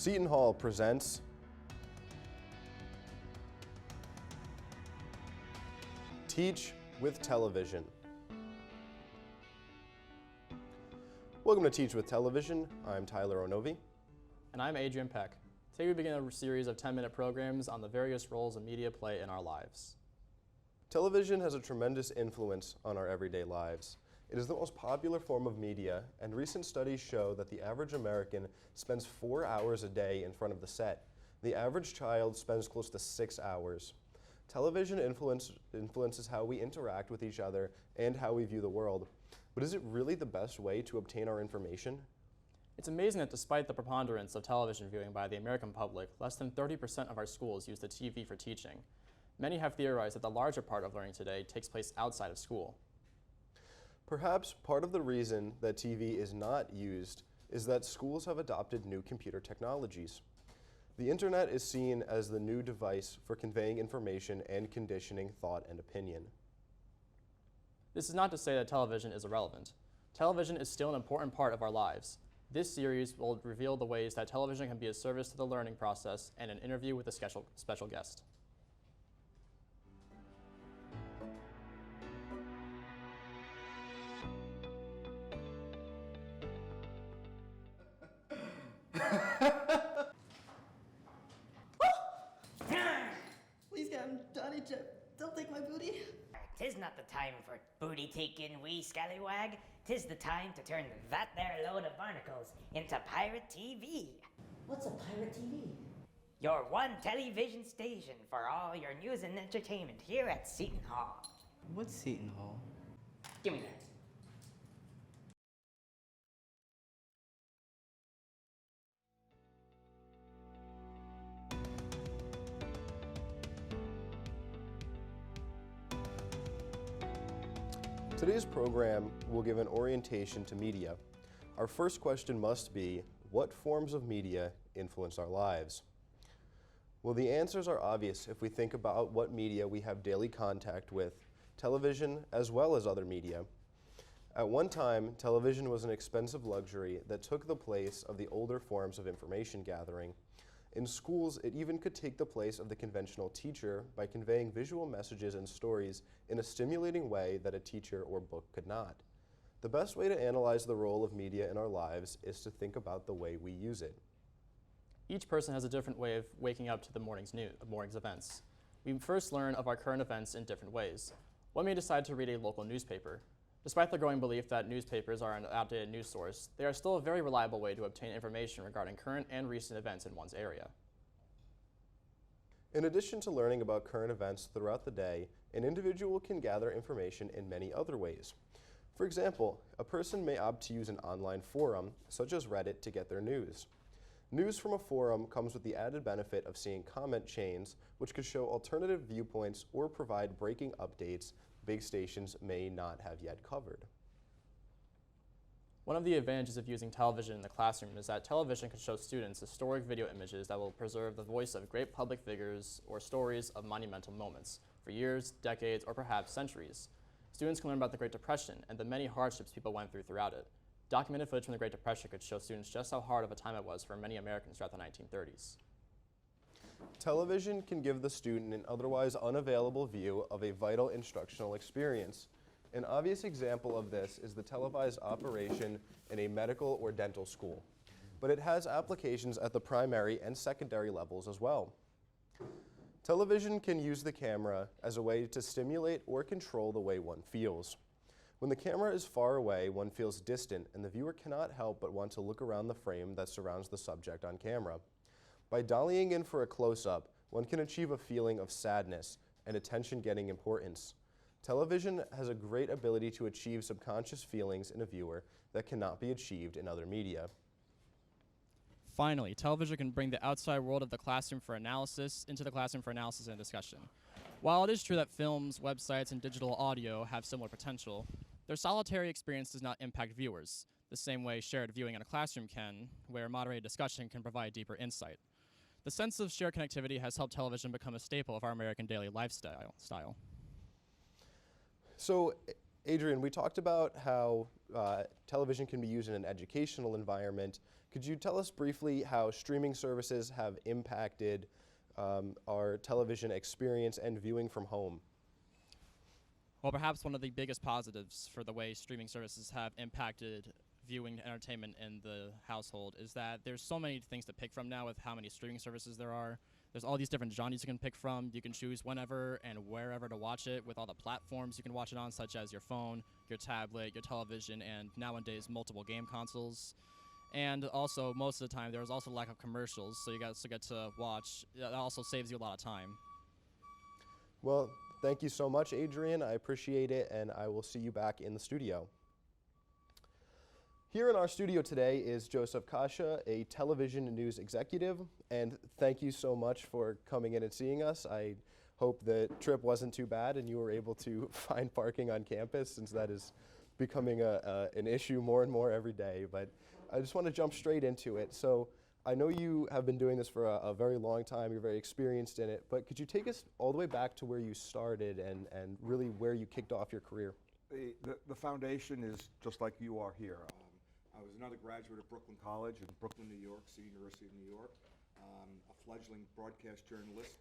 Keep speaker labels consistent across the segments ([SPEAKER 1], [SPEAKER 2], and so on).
[SPEAKER 1] Seton Hall presents Teach with Television. Welcome to Teach with Television. I'm Tyler Onovi.
[SPEAKER 2] And I'm Adrian Peck. Today we begin a series of 10-minute programs on the various roles of media play in our lives.
[SPEAKER 1] Television has a tremendous influence on our everyday lives. It is the most popular form of media, and recent studies show that the average American spends 4 hours a day in front of the set. The average child spends close to 6 hours. Television influences how we interact with each other and how we view the world. But is it really the best way to obtain our information?
[SPEAKER 2] It's amazing that despite the preponderance of television viewing by the American public, less than 30% of our schools use the TV for teaching. Many have theorized that the larger part of learning today takes place outside of school.
[SPEAKER 1] Perhaps part of the reason that TV is not used is that schools have adopted new computer technologies. The internet is seen as the new device for conveying information and conditioning thought and opinion.
[SPEAKER 2] This is not to say that television is irrelevant. Television is still an important part of our lives. This series will reveal the ways that television can be a service to the learning process and an interview with a special guest.
[SPEAKER 3] Please get him, Johnny Chip. Don't take my booty.
[SPEAKER 4] 'Tis not the time for booty taking, wee scallywag. 'Tis the time to turn that there load of barnacles into Pirate TV.
[SPEAKER 3] What's a pirate TV?
[SPEAKER 4] Your one television station for all your news and entertainment here at Seton Hall.
[SPEAKER 5] What's Seton Hall?
[SPEAKER 4] Give me that.
[SPEAKER 1] Today's program will give an orientation to media. Our first question must be, what forms of media influence our lives? Well, the answers are obvious if we think about what media we have daily contact with, television as well as other media. At one time, television was an expensive luxury that took the place of the older forms of information gathering. In schools, it even could take the place of the conventional teacher by conveying visual messages and stories in a stimulating way that a teacher or book could not. The best way to analyze the role of media in our lives is to think about the way we use it.
[SPEAKER 2] Each person has a different way of waking up to the morning's events. We first learn of our current events in different ways. One may decide to read a local newspaper. Despite the growing belief that newspapers are an outdated news source, they are still a very reliable way to obtain information regarding current and recent events in one's area.
[SPEAKER 1] In addition to learning about current events throughout the day, an individual can gather information in many other ways. For example, a person may opt to use an online forum, such as Reddit, to get their news. News from a forum comes with the added benefit of seeing comment chains, which could show alternative viewpoints or provide breaking updates big stations may not have yet covered.
[SPEAKER 2] One of the advantages of using television in the classroom is that television can show students historic video images that will preserve the voice of great public figures or stories of monumental moments for years, decades, or perhaps centuries. Students can learn about the Great Depression and the many hardships people went throughout it. Documented footage from the Great Depression could show students just how hard of a time it was for many Americans throughout the 1930s.
[SPEAKER 1] Television can give the student an otherwise unavailable view of a vital instructional experience. An obvious example of this is the televised operation in a medical or dental school, but it has applications at the primary and secondary levels as well. Television can use the camera as a way to stimulate or control the way one feels. When the camera is far away, one feels distant, and the viewer cannot help but want to look around the frame that surrounds the subject on camera. By dollying in for a close-up, one can achieve a feeling of sadness and attention getting importance. Television has a great ability to achieve subconscious feelings in a viewer that cannot be achieved in other media.
[SPEAKER 2] Finally, television can bring the outside world of the classroom for analysis into the classroom for analysis and discussion. While it is true that films, websites, and digital audio have similar potential, their solitary experience does not impact viewers, the same way shared viewing in a classroom can, where moderated discussion can provide deeper insight. The sense of shared connectivity has helped television become a staple of our American daily lifestyle.
[SPEAKER 1] So, Adrian, we talked about how television can be used in an educational environment. Could you tell us briefly how streaming services have impacted our television experience and viewing from home?
[SPEAKER 2] Well, perhaps one of the biggest positives for the way streaming services have impacted viewing entertainment in the household is that there's so many things to pick from now with how many streaming services there are. There's all these different genres you can pick from. You can choose whenever and wherever to watch it with all the platforms you can watch it on, such as your phone, your tablet, your television, and nowadays multiple game consoles. And also, most of the time, there's also lack of commercials, so you guys get to watch. That also saves you a lot of time.
[SPEAKER 1] Well, thank you so much, Adrian. I appreciate it, and I will see you back in the studio. Here in our studio today is Joseph Coscia, a television and news executive, and thank you so much for coming in and seeing us. I hope the trip wasn't too bad and you were able to find parking on campus, since that is becoming an issue more and more every day. But I just want to jump straight into it. So I know you have been doing this for a very long time. You're very experienced in it. But could you take us all the way back to where you started and really where you kicked off your career?
[SPEAKER 5] The foundation is just like you are here. I was an undergraduate at Brooklyn College in Brooklyn, New York, City University of New York. A fledgling broadcast journalist,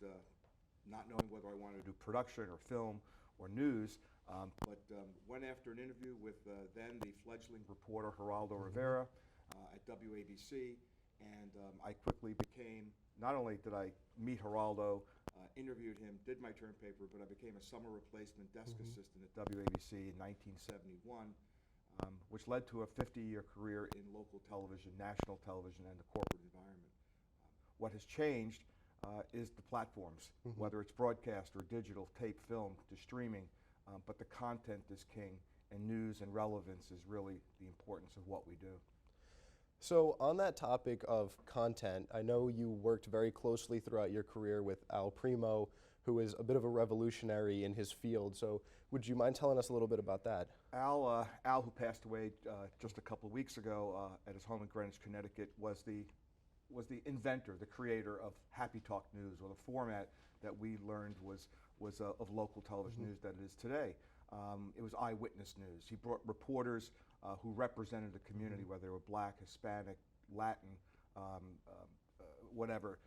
[SPEAKER 5] not knowing whether I wanted to do production or film or news, but went after an interview with then the fledgling reporter Geraldo Rivera at WABC, and I quickly became, not only did I meet Geraldo, interviewed him, did my term paper, but I became a summer replacement desk assistant at WABC in 1971, which led to a 50-year career in local television, national television, and the corporate environment. What has changed is the platforms, whether it's broadcast or digital, tape, film, to streaming, but the content is king, and news and relevance is really the importance of what we do.
[SPEAKER 1] So on that topic of content, I know you worked very closely throughout your career with Al Primo, who is a bit of a revolutionary in his field. So would you mind telling us a little bit about that?
[SPEAKER 5] Al, who passed away just a couple of weeks ago at his home in Greenwich, Connecticut, was the inventor, the creator of Happy Talk News, or the format that we learned was of local television news that it is today. It was Eyewitness News. He brought reporters who represented the community, whether they were Black, Hispanic, Latin, whatever,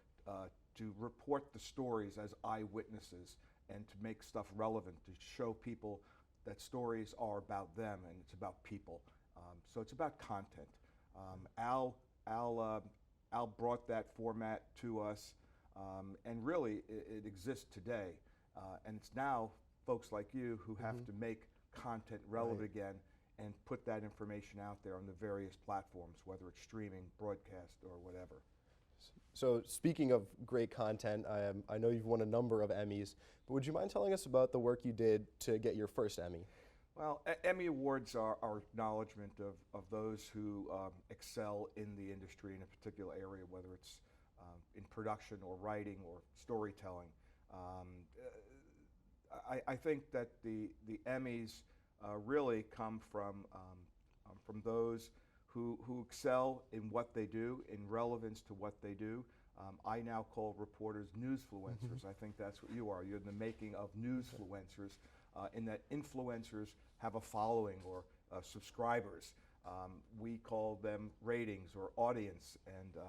[SPEAKER 5] to report the stories as eyewitnesses and to make stuff relevant, to show people that stories are about them and it's about people. So it's about content. Al brought that format to us, and really it exists today. And it's now folks like you who have to make content relevant again and put that information out there on the various platforms, whether it's streaming, broadcast, or whatever.
[SPEAKER 1] So speaking of great content, I know you've won a number of Emmys, but would you mind telling us about the work you did to get your first Emmy?
[SPEAKER 5] Well, Emmy Awards are acknowledgement of those who excel in the industry in a particular area, whether it's in production or writing or storytelling. I think that the Emmys really come from those who excel in what they do, in relevance to what they do. I now call reporters newsfluencers. I think that's what you are. You're in the making of newsfluencers, in that influencers have a following or subscribers. We call them ratings or audience. And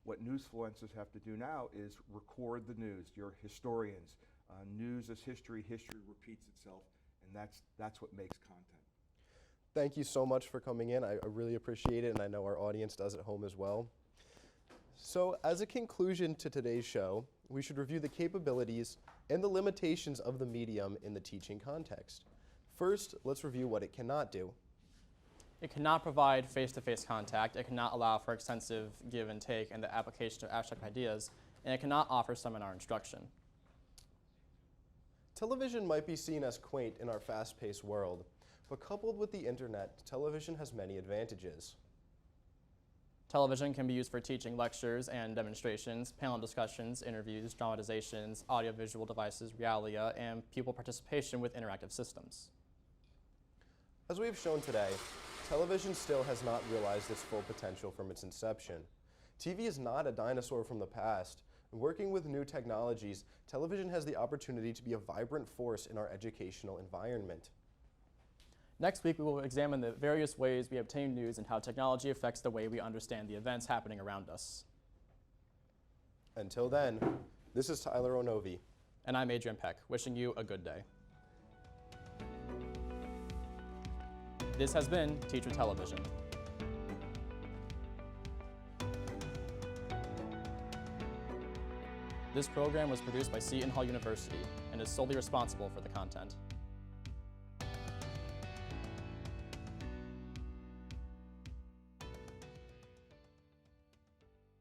[SPEAKER 5] what newsfluencers have to do now is record the news. You're historians. News is history. History repeats itself, and that's what makes content.
[SPEAKER 1] Thank you so much for coming in. I really appreciate it, and I know our audience does at home as well. So as a conclusion to today's show, we should review the capabilities and the limitations of the medium in the teaching context. First, let's review what it cannot do.
[SPEAKER 2] It cannot provide face-to-face contact, it cannot allow for extensive give and take and the application of abstract ideas, and it cannot offer seminar instruction.
[SPEAKER 1] Television might be seen as quaint in our fast-paced world, but coupled with the internet, television has many advantages.
[SPEAKER 2] Television can be used for teaching lectures and demonstrations, panel discussions, interviews, dramatizations, audiovisual devices, realia, and pupil participation with interactive systems.
[SPEAKER 1] As we have shown today, television still has not realized its full potential from its inception. TV is not a dinosaur from the past. Working with new technologies, television has the opportunity to be a vibrant force in our educational environment.
[SPEAKER 2] Next week, we will examine the various ways we obtain news and how technology affects the way we understand the events happening around us.
[SPEAKER 1] Until then, this is Tyler Onovi.
[SPEAKER 2] And I'm Adrian Peck, wishing you a good day. This has been Teacher Television. This program was produced by Seton Hall University and is solely responsible for the content.